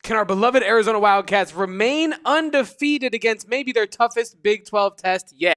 Can our beloved Arizona Wildcats remain undefeated against maybe their toughest Big 12 test yet?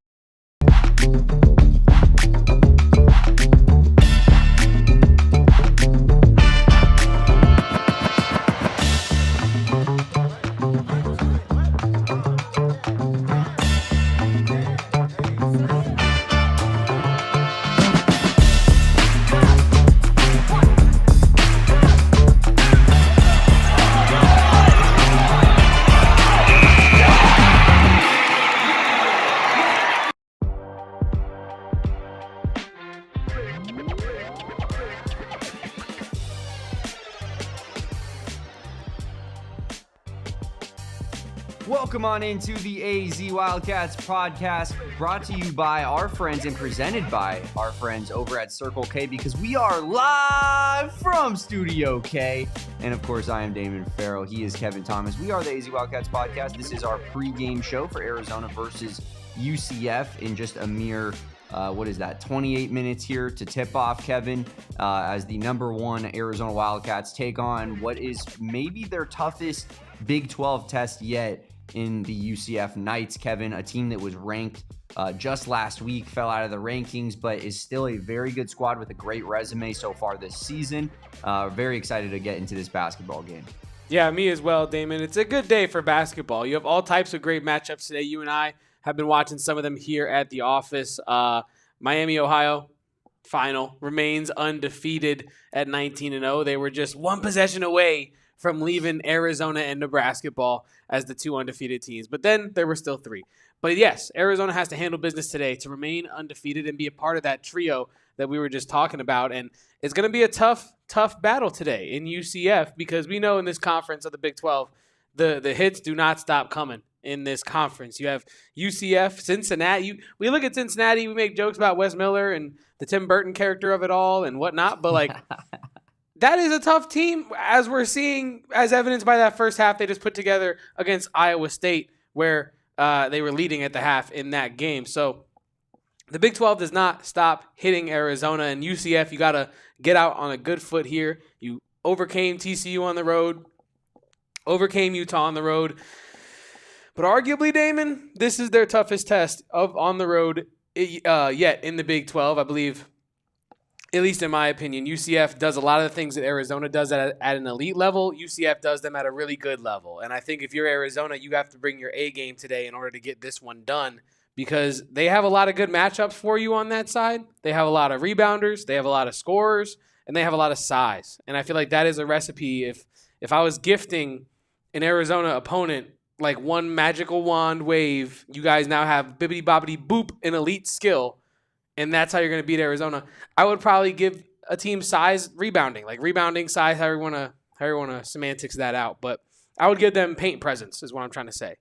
Welcome on into the AZ Wildcats podcast, brought to you by our friends and presented by our friends over at Circle K, because we are live from Studio K. And of course, I am Damon Fairall. He is Kevin Thomas. We are the AZ Wildcats podcast. This is our pregame show for Arizona versus UCF in just a mere 28 minutes here to tip off, Kevin, as the number one Arizona Wildcats take on what is maybe their toughest Big 12 test yet in the UCF Knights. Kevin, a team that was ranked just last week, fell out of the rankings, but is still a very good squad with a great resume so far this season. Very excited to get into this basketball game. Yeah, me as well, Damon. It's a good day for basketball. You have all types of great matchups today. You and I have been watching some of them here at the office. Miami, Ohio, final, remains undefeated at 19-0. They were just one possession away from leaving Arizona and Nebraska ball as the two undefeated teams. But then there were still three. But yes, Arizona has to handle business today to remain undefeated and be a part of that trio that we were just talking about. And it's going to be a tough battle today in UCF, because we know in this conference of the Big 12, the hits do not stop coming in this conference. You have UCF, Cincinnati. We look at Cincinnati, we make jokes about Wes Miller and the Tim Burton character of it all and whatnot, but like that is a tough team, as we're seeing, as evidenced by that first half they just put together against Iowa State, where they were leading at the half in that game. So the Big 12 does not stop hitting Arizona, and UCF, you got to get out on a good foot here. You overcame TCU on the road, overcame Utah on the road. But arguably, Damon, this is their toughest test of on the road yet in the Big 12. I believe, at least in my opinion, UCF does a lot of the things that Arizona does at an elite level. UCF does them at a really good level. And I think if you're Arizona, you have to bring your A game today in order to get this one done, because they have a lot of good matchups for you on that side. They have a lot of rebounders, they have a lot of scorers, and they have a lot of size. And I feel like that is a recipe. If I was gifting an Arizona opponent like one magical wand wave, you guys now have bibbity bobbity boop an elite skill, and that's how you're going to beat Arizona. I would probably give a team size rebounding, like rebounding size, however you want to semantics that out. But I would give them paint presence is what I'm trying to say.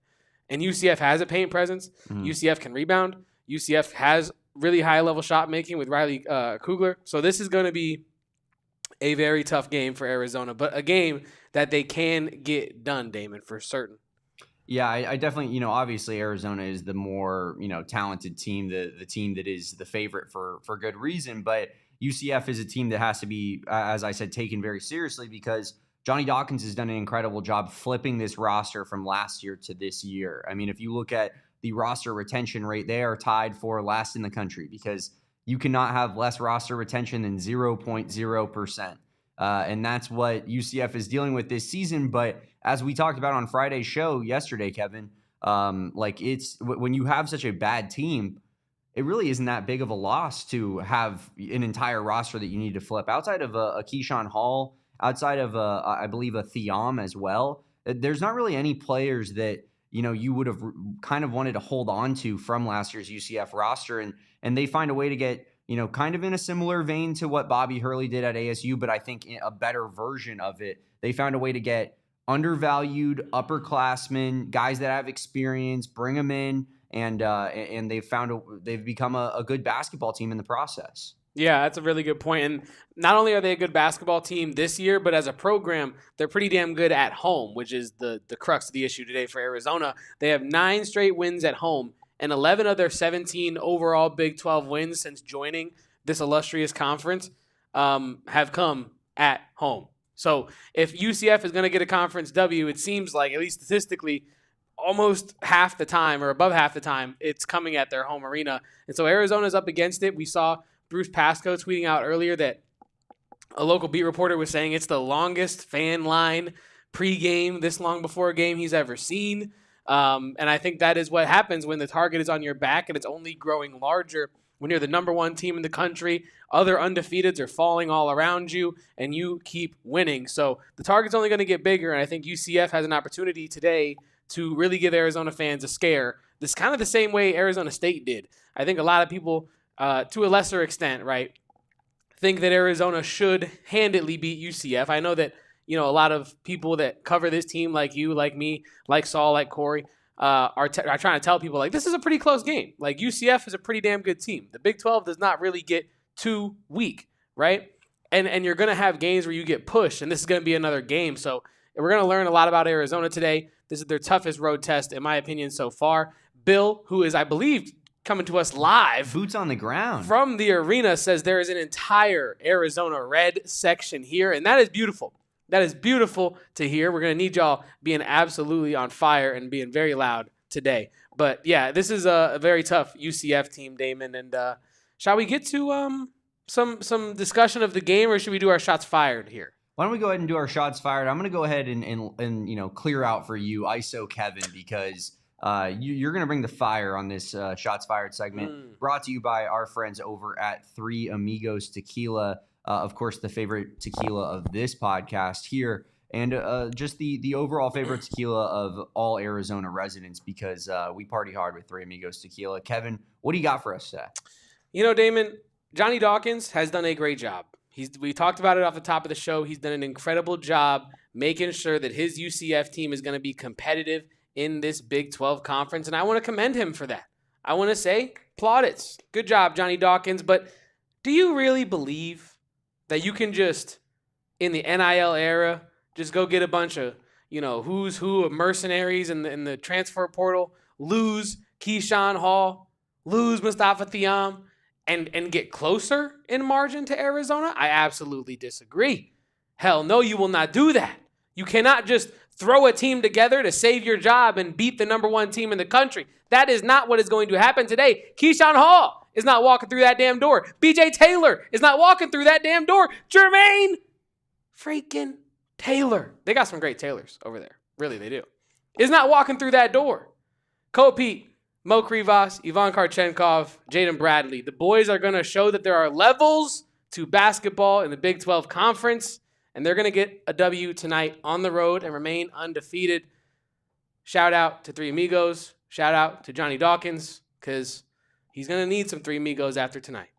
And UCF has a paint presence. UCF can rebound. UCF has really high level shot making with Riley Kugler. So this is going to be a very tough game for Arizona, but a game that they can get done, Damon, for certain. Yeah, I definitely, obviously Arizona is the more, talented team, the team that is the favorite for good reason. But UCF is a team that has to be, as I said, taken very seriously, because Johnny Dawkins has done an incredible job flipping this roster from last year to this year. I mean, if you look at the roster retention rate, they are tied for last in the country, because you cannot have less roster retention than 0.0%. And that's what UCF is dealing with this season. But as we talked about on Friday's show yesterday, Kevin, it's when you have such a bad team, it really isn't that big of a loss to have an entire roster that you need to flip. Outside of a Keyshawn Hall, outside of I believe a Theum as well, there's not really any players that you would have kind of wanted to hold on to from last year's UCF roster, and they find a way to get kind of in a similar vein to what Bobby Hurley did at ASU, but I think a better version of it. They found a way to get undervalued upperclassmen, guys that have experience, bring them in, and they've become a good basketball team in the process. Yeah, that's a really good point. And not only are they a good basketball team this year, but as a program, they're pretty damn good at home, which is the crux of the issue today for Arizona. They have 9 straight wins at home, and 11 of their 17 overall Big 12 wins since joining this illustrious conference have come at home. So if UCF is going to get a conference W, it seems like, at least statistically, almost half the time or above half the time, it's coming at their home arena. And so Arizona's up against it. We saw Bruce Pascoe tweeting out earlier that a local beat reporter was saying it's the longest fan line pregame this long before a game he's ever seen. And I think that is what happens when the target is on your back, and it's only growing larger when you're the number one team in the country. Other undefeateds are falling all around you, and you keep winning. So the target's only going to get bigger, and I think UCF has an opportunity today to really give Arizona fans a scare. This is kind of the same way Arizona State did. I think a lot of people, to a lesser extent, right, think that Arizona should handedly beat UCF. I know that, a lot of people that cover this team, like you, like me, like Saul, like Corey, are trying to tell people, like, this is a pretty close game. Like, UCF is a pretty damn good team. The Big 12 does not really get too weak, right? And you're going to have games where you get pushed, and this is going to be another game. So we're going to learn a lot about Arizona today. This is their toughest road test, in my opinion, so far. Bill, who is, I believe, coming to us live. Boots on the ground. From the arena, says there is an entire Arizona red section here, and that is beautiful. That is beautiful to hear. We're going to need y'all being absolutely on fire and being very loud today. But, yeah, this is a very tough UCF team, Damon. And shall we get to some discussion of the game, or should we do our shots fired here? Why don't we go ahead and do our shots fired? I'm going to go ahead and clear out for you, ISO Kevin, because you're going to bring the fire on this shots fired segment. Brought to you by our friends over at Three Amigos Tequila. Of course, the favorite tequila of this podcast here, and just the overall favorite tequila of all Arizona residents, because we party hard with Three Amigos Tequila. Kevin, what do you got for us today? Damon, Johnny Dawkins has done a great job. We talked about it off the top of the show. He's done an incredible job making sure that his UCF team is going to be competitive in this Big 12 conference, and I want to commend him for that. I want to say plaudits. Good job, Johnny Dawkins, but do you really believe that you can just, in the NIL era, just go get a bunch of, who's who of mercenaries in the transfer portal, lose Keyshawn Hall, lose Mustafa Thiam, and get closer in margin to Arizona? I absolutely disagree. Hell no, you will not do that. You cannot just throw a team together to save your job and beat the number one team in the country. That is not what is going to happen today. Keyshawn Hall is not walking through that damn door. BJ Taylor is not walking through that damn door. Jermaine freaking Taylor. They got some great Taylors over there. Really, they do. Is not walking through that door. Koa Peat, Mo Krivas, Ivan Kharchenkov, Jaden Bradley. The boys are going to show that there are levels to basketball in the Big 12 Conference, and they're going to get a W tonight on the road and remain undefeated. Shout out to Three Amigos. Shout out to Johnny Dawkins, because he's going to need some Three Amigos after tonight.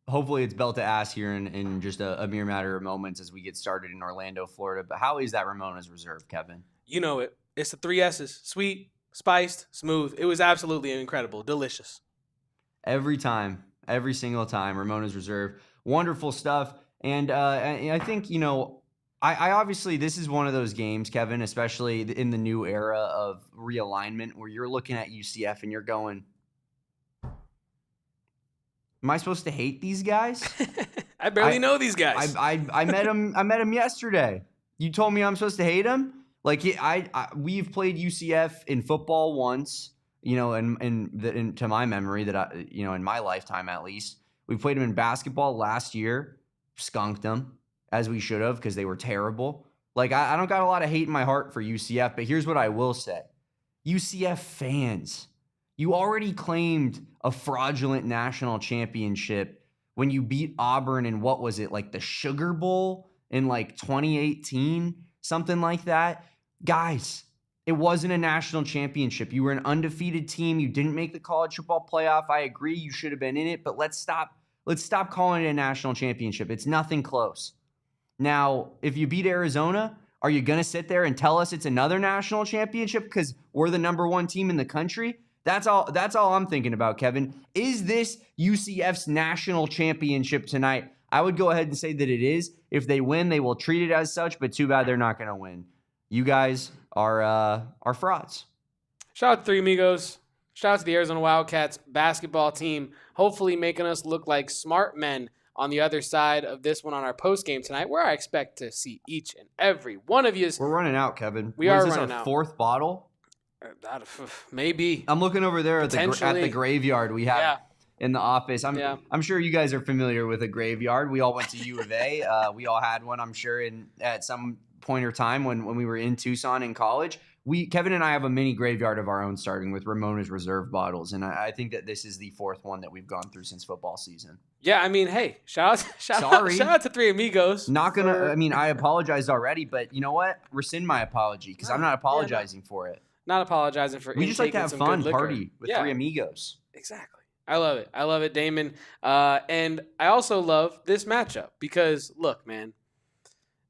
Hopefully it's belt to ass here in just a mere matter of moments as we get started in Orlando, Florida. But how is that Ramona's Reserve, Kevin? You know it. It's the 3 S's. Sweet, spiced, smooth. It was absolutely incredible. Delicious. Every time. Every single time. Ramona's Reserve. Wonderful stuff. And I think, I obviously, this is one of those games, Kevin, especially in the new era of realignment, where you're looking at UCF and you're going, am I supposed to hate these guys? I barely know these guys. I met him yesterday. You told me I'm supposed to hate him? Like, we've played UCF in football once, to my memory, that in my lifetime at least. We played them in basketball last year, skunked them, as we should have, because they were terrible. Like, I don't got a lot of hate in my heart for UCF, but here's what I will say. UCF fans, you already claimed a fraudulent national championship when you beat Auburn in, what was it, like the Sugar Bowl in like 2018, something like that. Guys, it wasn't a national championship. You were an undefeated team. You didn't make the college football playoff. I agree, you should have been in it, but let's stop calling it a national championship. It's nothing close. Now, if you beat Arizona, are you going to sit there and tell us it's another national championship because we're the number one team in the country? That's all I'm thinking about, Kevin. Is this UCF's national championship tonight? I would go ahead and say that it is. If they win, they will treat it as such, but too bad they're not going to win. You guys are frauds. Shout out to Three Amigos. Shout out to the Arizona Wildcats basketball team, hopefully making us look like smart men on the other side of this one on our post game tonight, where I expect to see each and every one of you. We're running out, Kevin. We are Is this running our out. 4th bottle? Maybe. I'm looking over there at the graveyard we have in the office. I'm sure you guys are familiar with a graveyard. We all went to U of A. We all had one, I'm sure, at some point or time when we were in Tucson in college. Kevin and I have a mini graveyard of our own, starting with Ramona's reserve bottles, and I think that this is the 4th one that we've gone through since football season. Yeah, I mean, hey, shout out to Three Amigos. I apologized already, but you know what? Rescind my apology because I'm not apologizing for it. Not apologizing for it. We just like to have fun, party with Three Amigos. Exactly. I love it, Damon. And I also love this matchup because, look, man,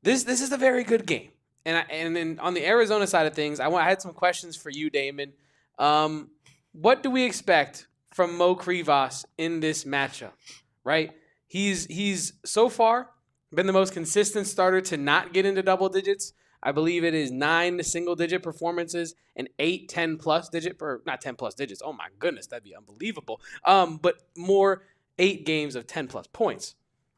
this is a very good game. And then on the Arizona side of things, I had some questions for you, Damon. What do we expect from Mo Krivas in this matchup? Right? He's so far been the most consistent starter to not get into double digits. I believe it is 9 single-digit performances and 8 10-plus digit, or not 10-plus digits. Oh, my goodness, that'd be unbelievable. But more 8 games of 10-plus points.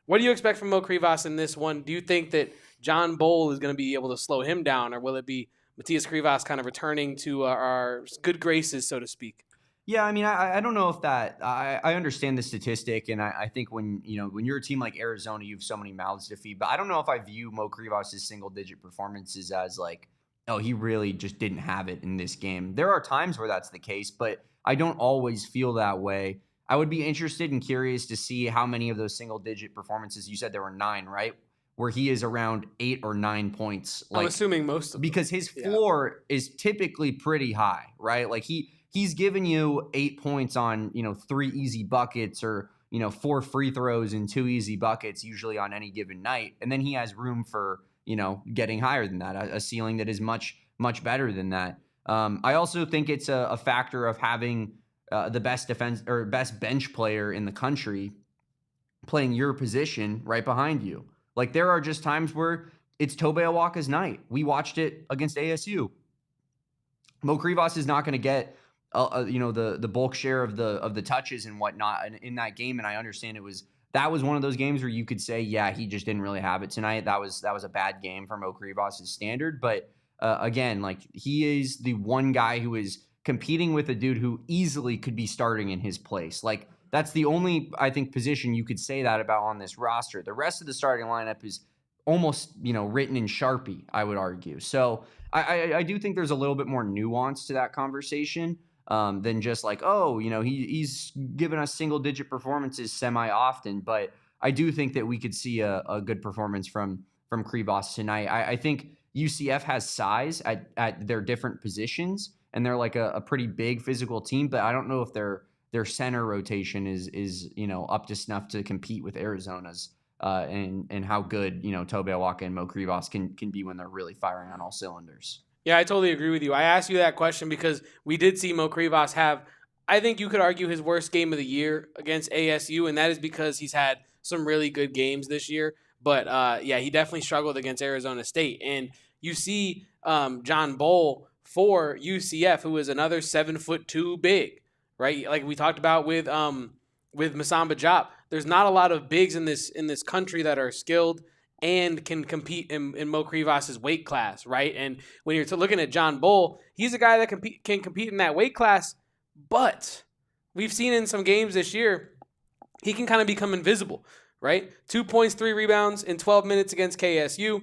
What do you expect from Mo Krivas in this one? Do you think that John Bol is going to be able to slow him down, or will it be Motiejus Krivas kind of returning to our good graces, so to speak? Yeah, I mean, I don't know if that I understand the statistic, and I think when you're a team like Arizona, you have so many mouths to feed. But I don't know if I view Mo Krivas' single-digit performances as like, oh, he really just didn't have it in this game. There are times where that's the case, but I don't always feel that way. I would be interested and curious to see how many of those single-digit performances, you said there were 9, right? Where he is around 8 or 9 points. I'm assuming most of them. Because his floor is typically pretty high, right? Like he's given you 8 points on, 3 easy buckets or, 4 free throws and 2 easy buckets usually on any given night. And then he has room for, getting higher than that, a ceiling that is much, much better than that. I also think it's a factor of having the best defense or best bench player in the country playing your position right behind you. Like there are just times where it's Tobe Awaka's night. We watched it against ASU. Mo Krivas is not going to get the bulk share of the touches and whatnot in that game, and I understand that was one of those games where you could say, yeah, he just didn't really have it tonight. That was a bad game for Mo Krivas' standard, but again, like he is the one guy who is competing with a dude who easily could be starting in his place. Like that's the only, I think, position you could say that about on this roster. The rest of the starting lineup is almost, written in Sharpie, I would argue. So I do think there's a little bit more nuance to that conversation than just like, oh, he's given us single-digit performances semi-often. But I do think that we could see a good performance from Krivas tonight. I think UCF has size at their different positions, and they're like a pretty big physical team. But I don't know if their center rotation is up to snuff to compete with Arizona's and how good Tobe Awaka and Mo Krivas can be when they're really firing on all cylinders. Yeah, I totally agree with you. I asked you that question because we did see Mo Krivas have, I think you could argue, his worst game of the year against ASU, and that is because he's had some really good games this year. But he definitely struggled against Arizona State. And you see John Bol for UCF, who is another 7'2" big, right? Like we talked about with Masamba Diop. There's not a lot of bigs in this country that are skilled and can compete in Mo Krivas' weight class, right? And when you're looking at John Bol, he's a guy that can compete in that weight class, but we've seen in some games this year, he can kind of become invisible, right? 2 points, 3 rebounds in 12 minutes against KSU,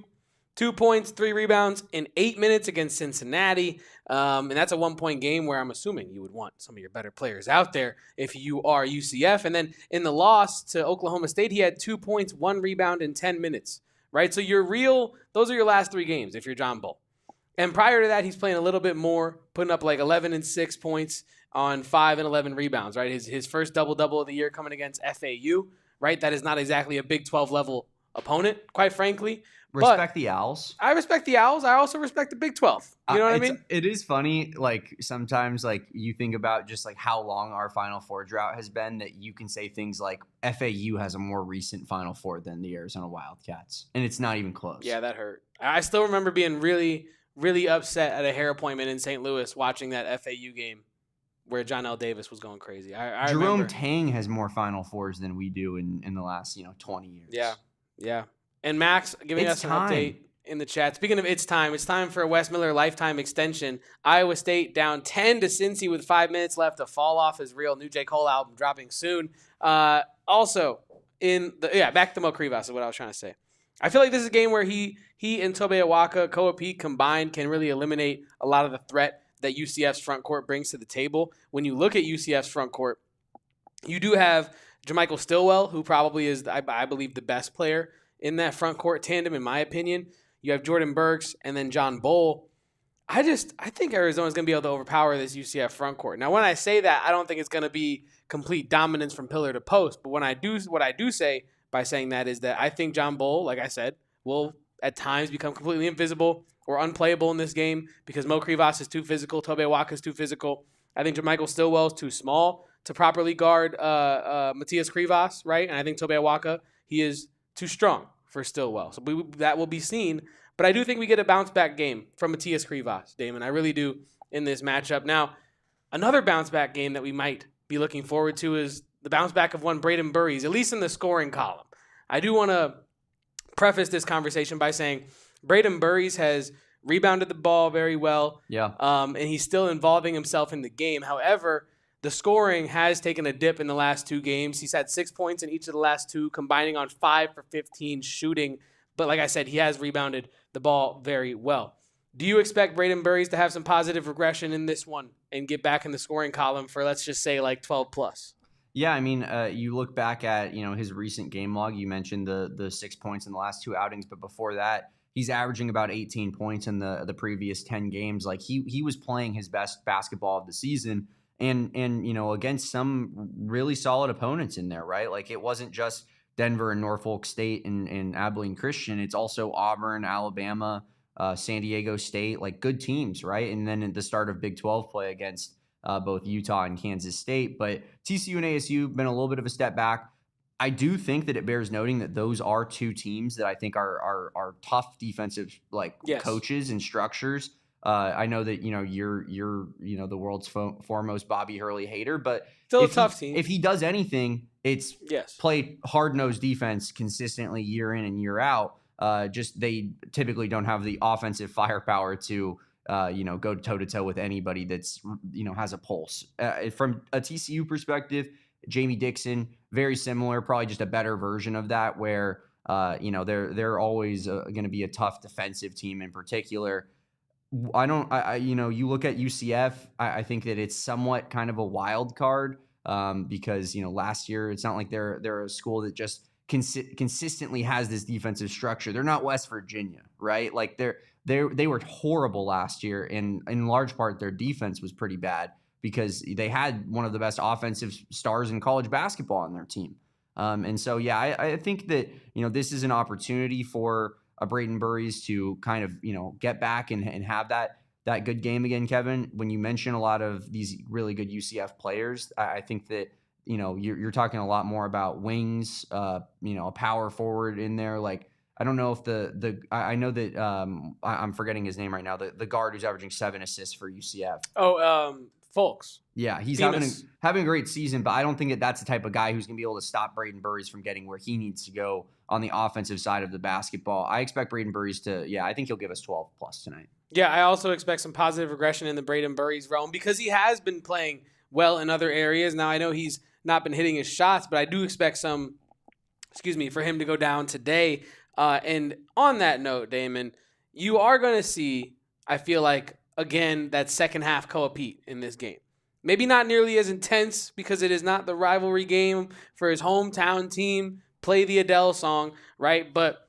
2 points, 3 rebounds in 8 minutes against Cincinnati. And that's a 1-point game where I'm assuming you would want some of your better players out there if you are UCF. And then in the loss to Oklahoma State, he had 2 points, 1 rebound in 10 minutes, right? So those are your last 3 games if you're John Bol. And prior to that, he's playing a little bit more, putting up like 11 and 6 points on 5 and 11 rebounds, right? His first double-double of the year coming against FAU, right? That is not exactly a Big 12 level opponent, quite frankly. Respect the Owls. I respect the Owls. I also respect the Big 12. You know what I mean? It is funny, like, sometimes, like, you think about just, like, how long our Final Four drought has been that you can say things like FAU has a more recent Final Four than the Arizona Wildcats, and it's not even close. Yeah, that hurt. I still remember being really, really upset at a hair appointment in St. Louis watching that FAU game where John L. Davis was going crazy. I Jerome remember. Tang has more Final Fours than we do in the last 20 years. Yeah. And Max giving It's us an time. update in the chat. Speaking of it's time for a Wes Miller lifetime extension. Iowa State down 10 to Cincy with 5 minutes left. The fall off is real. New J. Cole album dropping soon. Also, back to Mo Krivas is what I was trying to say. I feel like this is a game where he and Tobe Awaka, Koa Peat combined can really eliminate a lot of the threat that UCF's front court brings to the table. When you look at UCF's front court, you do have Jamichael Stillwell, who probably is, I believe, the best player in that front court tandem, in my opinion. You have Jordan Burks and then John Bol. I think Arizona's going to be able to overpower this UCF front court. Now, when I say that, I don't think it's going to be complete dominance from pillar to post. But what I do say by saying that is that I think John Bol, like I said, will at times become completely invisible or unplayable in this game because Mo Krivas is too physical, Tobe Awaka is too physical. I think Jamichael Stillwell is too small to properly guard Motiejus Krivas, right? And I think Tobe Awaka, he is too strong for Stillwell. So that will be seen. But I do think we get a bounce-back game from Motiejus Krivas, Damon. I really do in this matchup. Now, another bounce-back game that we might be looking forward to is the bounce-back of one Brayden Burries, at least in the scoring column. I do want to preface this conversation by saying Brayden Burries has rebounded the ball very well. Yeah. And he's still involving himself in the game. However, the scoring has taken a dip in the last 2 games. He's had 6 points in each of the last 2, combining on 5 for 15 shooting. But like I said, he has rebounded the ball very well. Do you expect Brayden Burries to have some positive regression in this one and get back in the scoring column for, let's just say, like 12 plus? Yeah, I mean, you look back at his recent game log. You mentioned the 6 points in the last 2 outings, but before that, he's averaging about 18 points in the previous 10 games. Like he was playing his best basketball of the season, and against some really solid opponents in there, right? Like it wasn't just Denver and Norfolk State and Abilene Christian. It's also Auburn, Alabama, San Diego State, like good teams, right? And then at the start of Big 12 play against both Utah and Kansas State. But TCU and ASU been a little bit of a step back. I do think that it bears noting that those are 2 teams that I think are tough defensive coaches and structures. I know that you're the world's foremost Bobby Hurley hater, but still a tough team. If he does anything, it's play hard-nosed defense consistently year in and year out. Just they typically don't have the offensive firepower to go toe-to-toe with anybody that's has a pulse. From a TCU perspective, Jamie Dixon, very similar, probably just a better version of that, where they're always going to be a tough defensive team in particular. You look at UCF, I think that it's somewhat kind of a wild card because last year it's not like they're a school that just consistently has this defensive structure. They're not West Virginia, right? Like they were horrible last year, and in large part their defense was pretty bad because they had one of the best offensive stars in college basketball on their team. And so, I think that, this is an opportunity for a Brayden Burries to kind of, get back and have that good game again, Kevin. When you mention a lot of these really good UCF players, I think that, you're talking a lot more about wings, a power forward in there. Like, I don't know if I know that I'm forgetting his name right now, the guard who's averaging 7 assists for UCF. Folks. Yeah, he's Themus. having a great season, but I don't think that's the type of guy who's going to be able to stop Brayden Burries from getting where he needs to go on the offensive side of the basketball. I expect Brayden Burries I think he'll give us 12 plus tonight. Yeah, I also expect some positive regression in the Brayden Burries realm because he has been playing well in other areas. Now, I know he's not been hitting his shots, but I do expect for him to go down today. And on that note, Damon, you are going to see, I feel like, again, that second half Koa Peat in this game. Maybe not nearly as intense because it is not the rivalry game for his hometown team. Play the Adele song, right? But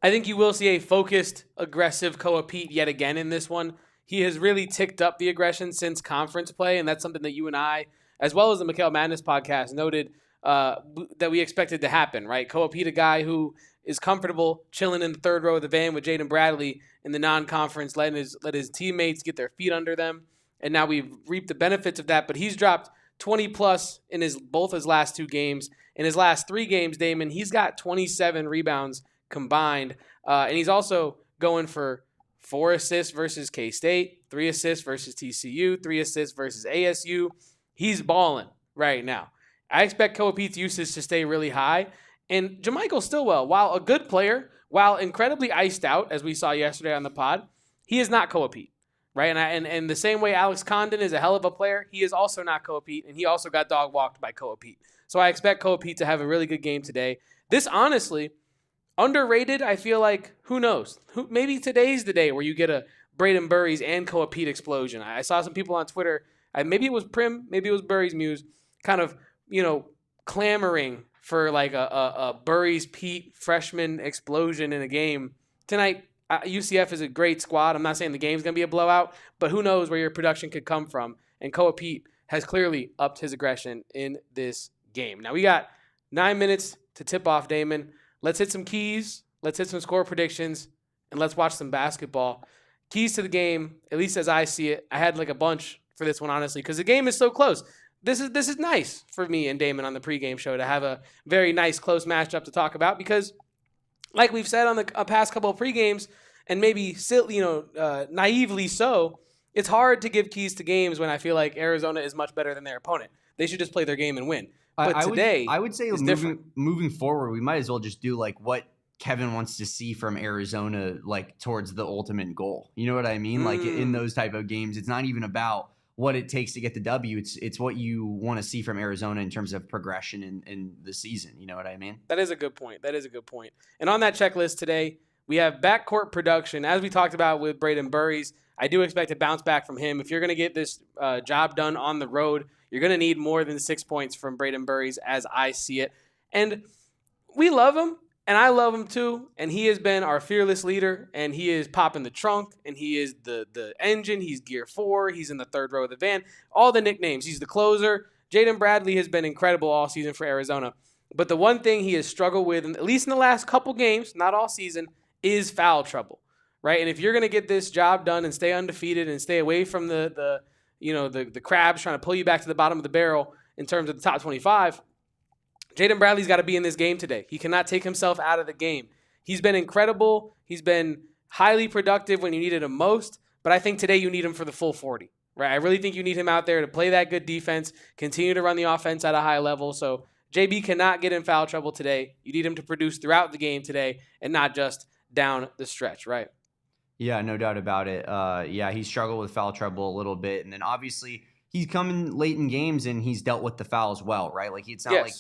I think you will see a focused, aggressive Koa Peat yet again in this one. He has really ticked up the aggression since conference play, and that's something that you and I, as well as the Mikhail Madness podcast, noted that we expected to happen, right? Koa Peat, a guy who is comfortable chilling in the third row of the van with Jaden Bradley in the non-conference, let his teammates get their feet under them. And now we've reaped the benefits of that. But he's dropped 20-plus in both his last 2 games. In his last 3 games, Damon, he's got 27 rebounds combined. And he's also going for 4 assists versus K-State, 3 assists versus TCU, 3 assists versus ASU. He's balling right now. I expect Koa Peat's usage to stay really high. And Jamichael Stillwell, while a good player, while incredibly iced out, as we saw yesterday on the pod, he is not Koa Peat, right? And the same way Alex Condon is a hell of a player, he is also not Koa Peat, and he also got dog walked by Koa Peat. So I expect Koa Peat to have a really good game today. This, honestly, underrated, I feel like, who knows? Maybe today's the day where you get a Brayden Burries and Koa Peat explosion. I saw some people on Twitter, maybe it was Prim, maybe it was Burries Muse, kind of, clamoring for like a Burries Peat freshman explosion in a game. Tonight, UCF is a great squad. I'm not saying the game's going to be a blowout, but who knows where your production could come from. And Koa Peat has clearly upped his aggression in this game. Now we got 9 minutes to tip off, Damon. Let's hit some keys. Let's hit some score predictions, and let's watch some basketball. Keys to the game, at least as I see it. I had like a bunch for this one, honestly, because the game is so close. This is nice for me and Damon on the pregame show to have a very nice close matchup to talk about because, like we've said on the past couple of pregames, and maybe naively so, it's hard to give keys to games when I feel like Arizona is much better than their opponent. They should just play their game and win. But I would say moving forward, we might as well just do like what Kevin wants to see from Arizona, like towards the ultimate goal. You know what I mean? Like in those type of games, it's not even about what it takes to get the W. It's what you want to see from Arizona in terms of progression in the season. You know what I mean? That is a good point. And on that checklist today, we have backcourt production. As we talked about with Brayden Burries, I do expect a bounce back from him. If you're going to get this job done on the road, you're going to need more than 6 points from Brayden Burries as I see it. And we love him. And I love him too, and he has been our fearless leader, and he is popping the trunk, and he is the engine, he's gear 4, he's in the third row of the van, all the nicknames. He's the closer. Jaden Bradley has been incredible all season for Arizona. But the one thing he has struggled with, at least in the last couple games, not all season, is foul trouble, right? And if you're going to get this job done and stay undefeated and stay away from the crabs trying to pull you back to the bottom of the barrel in terms of the top 25, Jaden Bradley's got to be in this game today. He cannot take himself out of the game. He's been incredible. He's been highly productive when you needed him most, but I think today you need him for the full 40, right? I really think you need him out there to play that good defense, continue to run the offense at a high level. So JB cannot get in foul trouble today. You need him to produce throughout the game today and not just down the stretch, right? Yeah, no doubt about it. He struggled with foul trouble a little bit, and then obviously he's coming late in games and he's dealt with the foul as well, right? Like it's not like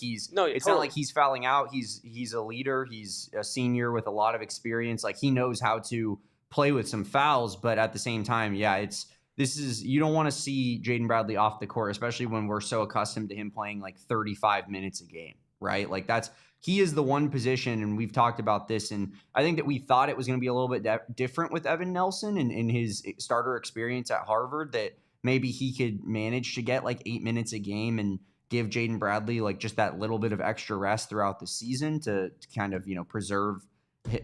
not like he's fouling out. He's a leader. He's a senior with a lot of experience. Like he knows how to play with some fouls, but at the same time, you don't want to see Jaden Bradley off the court, especially when we're so accustomed to him playing like 35 minutes a game, right? Like he is the one position, and we've talked about this, and I think that we thought it was going to be a little bit different with Evan Nelson and in his starter experience at Harvard, that maybe he could manage to get like 8 minutes a game and give Jaden Bradley like just that little bit of extra rest throughout the season to kind of, preserve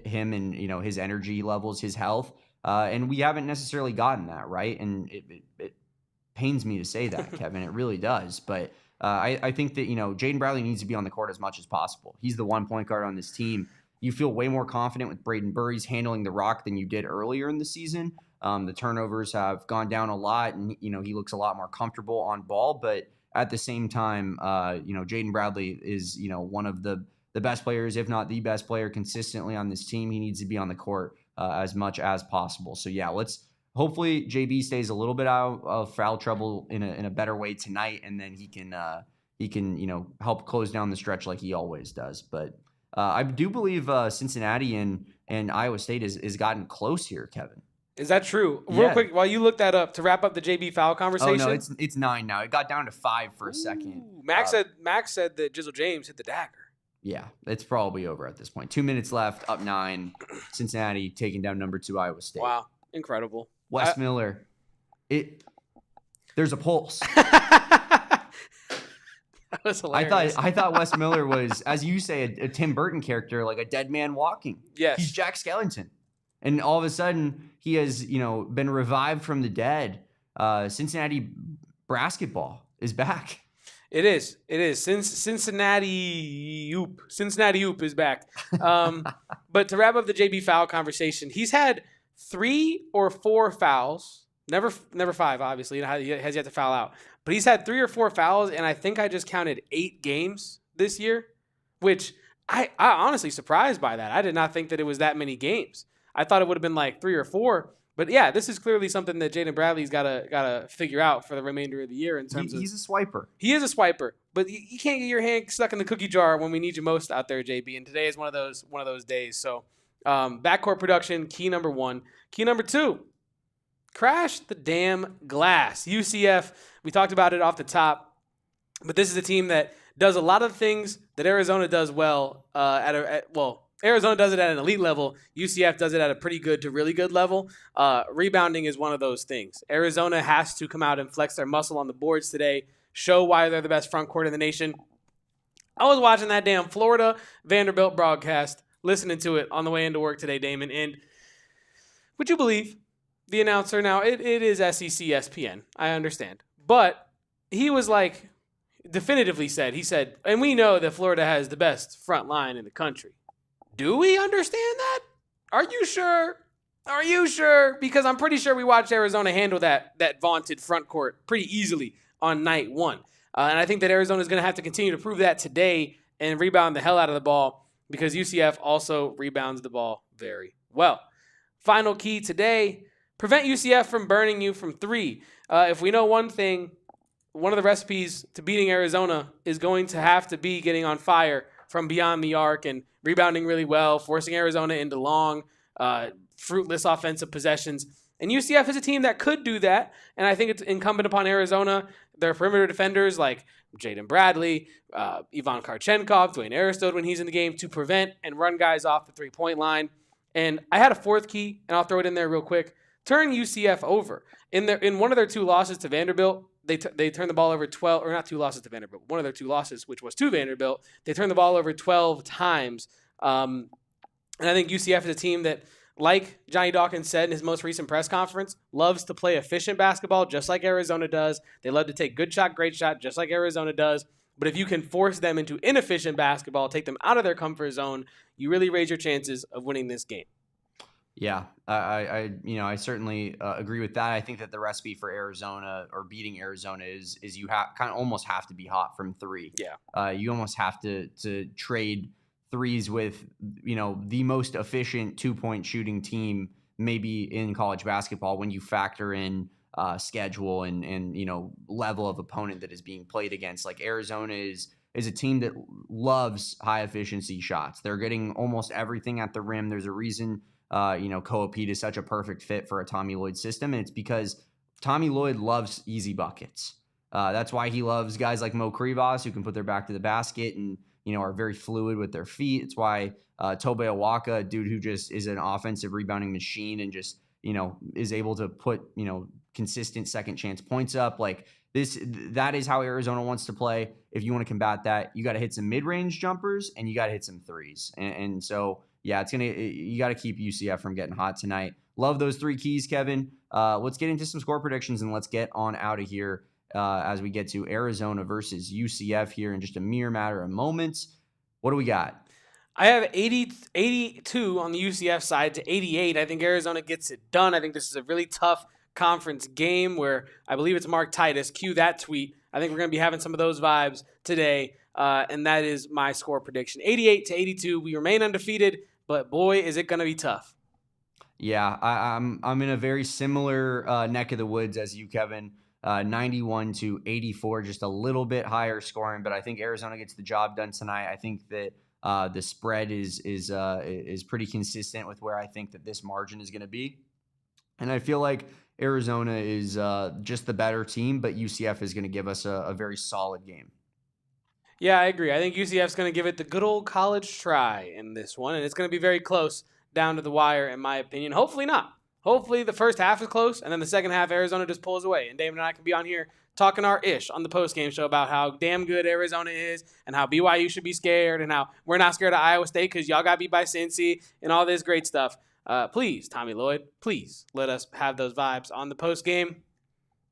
him and, his energy levels, his health. And we haven't necessarily gotten that, right? And it pains me to say that, Kevin. It really does. But I think that, Jaden Bradley needs to be on the court as much as possible. He's the one point guard on this team. You feel way more confident with Brayden Burries handling the rock than you did earlier in the season. The turnovers have gone down a lot, and he looks a lot more comfortable on ball. But at the same time, Jaden Bradley is one of the best players, if not the best player, consistently on this team. He needs to be on the court as much as possible. So let's hopefully JB stays a little bit out of foul trouble in a better way tonight, and then he can help close down the stretch like he always does. But I do believe Cincinnati and Iowa State has gotten close here, Kevin. Is that true? Real quick, while you look that up, to wrap up the JB foul conversation. Oh, no, it's 9 now. It got down to 5 for a second. Max said that Jizzle James hit the dagger. Yeah, it's probably over at this point. 2 minutes left, up 9. Cincinnati taking down number 2 Iowa State. Wow, incredible. Wes Miller. There's a pulse. That was hilarious. I thought Wes Miller was, as you say, a Tim Burton character, like a dead man walking. Yes. He's Jack Skellington. And all of a sudden, he has, been revived from the dead. Cincinnati basketball is back. It is. Cincinnati Oop is back. But to wrap up the JB foul conversation, he's had 3 or 4 fouls. Never 5, obviously. He has yet to foul out. But he's had 3 or 4 fouls, and I think I just counted 8 games this year, which I honestly surprised by that. I did not think that it was that many games. I thought it would have been like 3 or 4. But yeah, this is clearly something that Jaden Bradley's gotta figure out for the remainder of the year in terms of. He's a swiper. He is a swiper, but you can't get your hand stuck in the cookie jar when we need you most out there, JB. And today is one of those days. So, backcourt production, key number 1. Key number 2, crash the damn glass. UCF, we talked about it off the top, but this is a team that does a lot of things that Arizona does well. Arizona does it at an elite level. UCF does it at a pretty good to really good level. Rebounding is one of those things. Arizona has to come out and flex their muscle on the boards today, show why they're the best front court in the nation. I was watching that damn Florida Vanderbilt broadcast, listening to it on the way into work today, Damon, and would you believe the announcer now, it is SEC ESPN, I understand. But he was like, definitively said, and we know that Florida has the best front line in the country. Do we understand that? Are you sure? Are you sure? Because I'm pretty sure we watched Arizona handle that vaunted front court pretty easily on night 1. And I think that Arizona is going to have to continue to prove that today and rebound the hell out of the ball because UCF also rebounds the ball very well. Final key today, prevent UCF from burning you from 3. If we know one thing, one of the recipes to beating Arizona is going to have to be getting on fire from beyond the arc and rebounding really well, forcing Arizona into long, fruitless offensive possessions. And UCF is a team that could do that, and I think it's incumbent upon Arizona, their perimeter defenders like Jaden Bradley, Ivan Kharchenkov, Dwyane Aristode when he's in the game, to prevent and run guys off the three-point line. And I had a 4th key, and I'll throw it in there real quick. Turn UCF over. In one of their 2 losses to Vanderbilt, they turned the ball over 12, or not 2 losses to Vanderbilt, one of their 2 losses, which was to Vanderbilt, they turned the ball over 12 times. And I think UCF is a team that, like Johnny Dawkins said in his most recent press conference, loves to play efficient basketball just like Arizona does. They love to take good shot, great shot, just like Arizona does. But if you can force them into inefficient basketball, take them out of their comfort zone, you really raise your chances of winning this game. Yeah, I certainly agree with that. I think that the recipe for Arizona or beating Arizona is you kind of almost have to be hot from 3. Yeah. You almost have to trade threes with, the most efficient 2-point shooting team maybe in college basketball when you factor in schedule and level of opponent that is being played against. Like Arizona is a team that loves high efficiency shots. They're getting almost everything at the rim. There's a reason Koa Peat is such a perfect fit for a Tommy Lloyd system, and it's because Tommy Lloyd loves easy buckets. That's why he loves guys like Motiejus Krivas who can put their back to the basket and are very fluid with their feet. It's why Tobe Awaka, a dude who just is an offensive rebounding machine and just is able to put consistent second chance points up. Like that is how Arizona wants to play. If you want to combat that, you got to hit some mid-range jumpers and you got to hit some threes. And so. Yeah, you got to keep UCF from getting hot tonight. Love those 3 keys, Kevin. Let's get into some score predictions and let's get on out of here as we get to Arizona versus UCF here in just a mere matter of moments. What do we got? I have 82 on the UCF side to 88. I think Arizona gets it done. I think this is a really tough conference game where I believe it's Mark Titus. Cue that tweet. I think we're going to be having some of those vibes today, and that is my score prediction. 88 to 82. We remain undefeated. But boy, is it going to be tough. Yeah, I'm in a very similar neck of the woods as you, Kevin. 91 to 84, just a little bit higher scoring, but I think Arizona gets the job done tonight. I think that the spread is pretty consistent with where I think that this margin is going to be, and I feel like Arizona is just the better team, but UCF is going to give us a very solid game. Yeah, I agree. I think UCF's going to give it the good old college try in this one, and it's going to be very close down to the wire, in my opinion. Hopefully not. Hopefully the first half is close, and then the second half, Arizona just pulls away, and Damon and I can be on here talking our ish on the postgame show about how damn good Arizona is and how BYU should be scared and how we're not scared of Iowa State because y'all got beat by Cincy and all this great stuff. Please, Tommy Lloyd, please let us have those vibes on the postgame.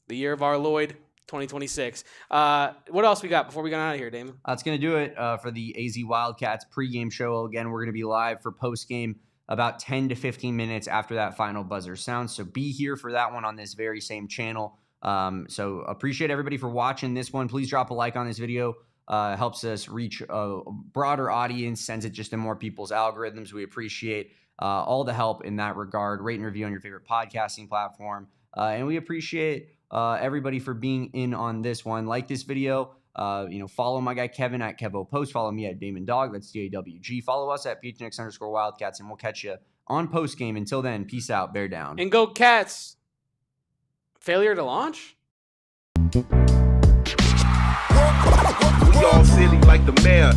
The year of our Lloyd. 2026. What else we got before we get out of here, Damon? That's going to do it for the AZ Wildcats pregame show. Again, we're going to be live for postgame about 10 to 15 minutes after that final buzzer sounds. So be here for that one on this very same channel. So appreciate everybody for watching this one. Please drop a like on this video. Helps us reach a broader audience, sends it just to more people's algorithms. We appreciate all the help in that regard. Rate and review on your favorite podcasting platform. And we appreciate everybody for being in on this one. Like this video. Follow my guy Kevin at KevoPost. Follow me at Damon Dog. That's DAWG. Follow us at PHNX_Wildcats, and we'll catch you on post game. Until then, peace out. Bear down. And go Cats. Failure to launch? We all silly like the mayor.